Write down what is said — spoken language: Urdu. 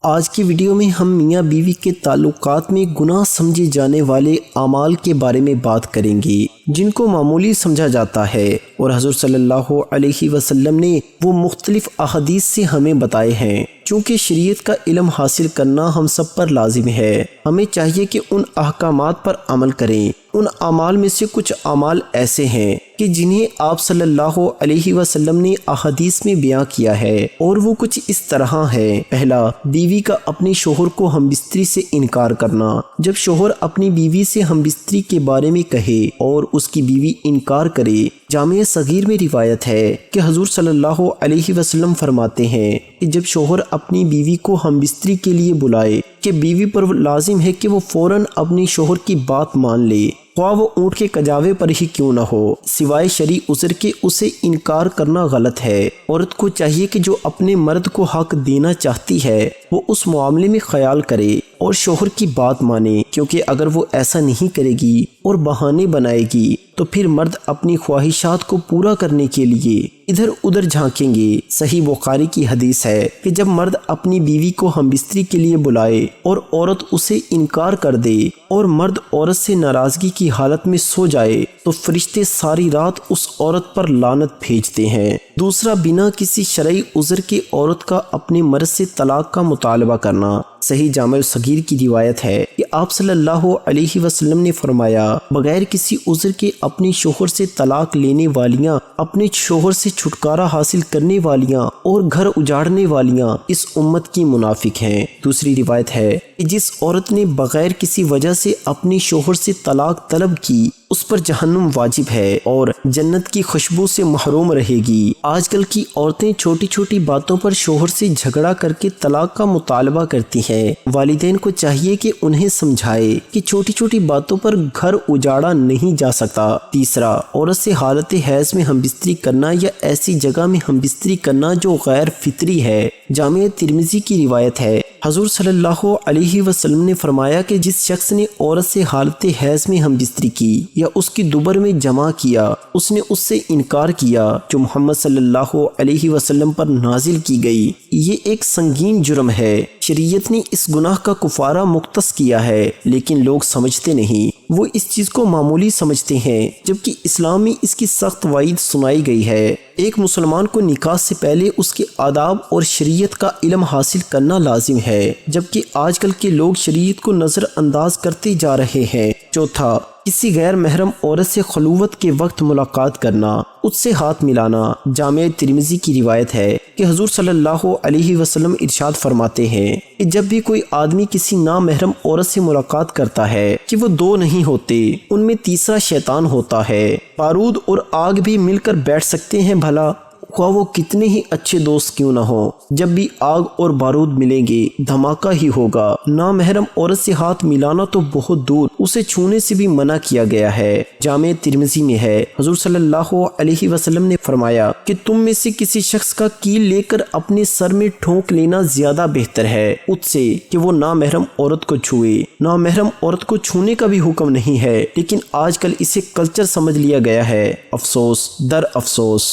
آج کی ویڈیو میں ہم میاں بیوی کے تعلقات میں گناہ سمجھے جانے والے اعمال کے بارے میں بات کریں گے جن کو معمولی سمجھا جاتا ہے، اور حضور صلی اللہ علیہ وسلم نے وہ مختلف احادیث سے ہمیں بتائے ہیں۔ چونکہ شریعت کا علم حاصل کرنا ہم سب پر لازم ہے، ہمیں چاہیے کہ ان احکامات پر عمل کریں۔ ان اعمال میں سے کچھ اعمال ایسے ہیں کہ جنہیں آپ صلی اللہ علیہ وسلم نے احادیث میں بیان کیا ہے، اور وہ کچھ اس طرح ہے۔ پہلا، بیوی کا اپنے شوہر کو ہم بستری سے انکار کرنا۔ جب شوہر اپنی بیوی سے ہم بستری کے بارے میں کہے اور اس کی بیوی انکار کرے، جامع صغیر میں روایت ہے کہ حضور صلی اللہ علیہ وسلم فرماتے ہیں کہ جب شوہر اپنی بیوی کو ہم بستری کے لیے بلائے کہ بیوی پر لازم ہے کہ وہ فوراً اپنی شوہر کی بات مان لے، خواہ وہ اونٹ کے کجاوے پر ہی کیوں نہ ہو، سوائے شرعی عذر کے اسے انکار کرنا غلط ہے۔ عورت کو چاہیے کہ جو اپنے مرد کو حق دینا چاہتی ہے وہ اس معاملے میں خیال کرے اور شوہر کی بات مانے، کیونکہ اگر وہ ایسا نہیں کرے گی اور بہانے بنائے گی تو پھر مرد اپنی خواہشات کو پورا کرنے کے لیے ادھر ادھر جھانکیں گے۔ صحیح بخاری کی حدیث ہے کہ جب مرد اپنی بیوی کو ہم بستری کے لیے بلائے اور عورت اسے انکار کر دے اور مرد عورت سے ناراضگی کی حالت میں سو جائے تو فرشتے ساری رات اس عورت پر لعنت بھیجتے ہیں۔ دوسرا، بنا کسی شرعی عذر کے عورت کا اپنے مرد سے طلاق کا مطالبہ کرنا۔ صحیح جامع صغیر کی روایت ہے کہ آپ صلی اللہ علیہ وسلم نے فرمایا، بغیر کسی عذر کے اپنے شوہر سے طلاق لینے والیاں، اپنے شوہر سے چھٹکارا حاصل کرنے والیاں اور گھر اجاڑنے والیاں اس امت کی منافق ہیں۔ دوسری روایت ہے کہ جس عورت نے بغیر کسی وجہ سے اپنے شوہر سے طلاق طلب کی اس پر جہنم واجب ہے اور جنت کی خوشبو سے محروم رہے گی۔ آج کل کی عورتیں چھوٹی چھوٹی باتوں پر شوہر سے جھگڑا کر کے طلاق کا مطالبہ کرتی ہیں۔ والدین کو چاہیے کہ انہیں سمجھائے کہ چھوٹی چھوٹی باتوں پر گھر اجاڑا نہیں جا سکتا۔ تیسرا، عورت سے حالت حیض میں ہم بستری کرنا یا ایسی جگہ میں ہم بستری کرنا جو غیر فطری ہے۔ جامع ترمذی کی روایت ہے، حضور صلی اللہ علیہ وسلم نے فرمایا کہ جس شخص نے عورت سے حالت حیض میں ہم بستری کی یا اس کی دبر میں جمع کیا، اس نے اس سے انکار کیا جو محمد صلی اللہ علیہ وسلم پر نازل کی گئی۔ یہ ایک سنگین جرم ہے۔ شریعت نے اس گناہ کا کفارہ مختص کیا ہے، لیکن لوگ سمجھتے نہیں، وہ اس چیز کو معمولی سمجھتے ہیں، جبکہ اسلام میں اس کی سخت وعید سنائی گئی ہے۔ ایک مسلمان کو نکاح سے پہلے اس کے آداب اور شریعت کا علم حاصل کرنا لازم ہے، جبکہ آج کل کے لوگ شریعت کو نظر انداز کرتے جا رہے ہیں۔ چوتھا، کسی غیر محرم عورت سے خلوت کے وقت ملاقات کرنا، اس سے ہاتھ ملانا۔ جامع ترمذی کی روایت ہے کہ حضور صلی اللہ علیہ وسلم ارشاد فرماتے ہیں کہ جب بھی کوئی آدمی کسی نامحرم عورت سے ملاقات کرتا ہے کہ وہ دو نہیں ہوتے، ان میں تیسرا شیطان ہوتا ہے۔ بارود اور آگ بھی مل کر بیٹھ سکتے ہیں بھلا، خواہ وہ کتنے ہی اچھے دوست کیوں نہ ہو، جب بھی آگ اور بارود ملیں گے دھماکہ ہی ہوگا۔ نامحرم عورت سے ہاتھ ملانا تو بہت دور، اسے چھونے سے بھی منع کیا گیا ہے۔ جامع ترمذی میں ہے، حضور صلی اللہ علیہ وسلم نے فرمایا کہ تم میں سے کسی شخص کا کیل لے کر اپنے سر میں ٹھونک لینا زیادہ بہتر ہے اس سے کہ وہ نامحرم عورت کو چھوئے۔ نامحرم عورت کو چھونے کا بھی حکم نہیں ہے، لیکن آج کل اسے کلچر سمجھ لیا گیا ہے۔ افسوس در افسوس۔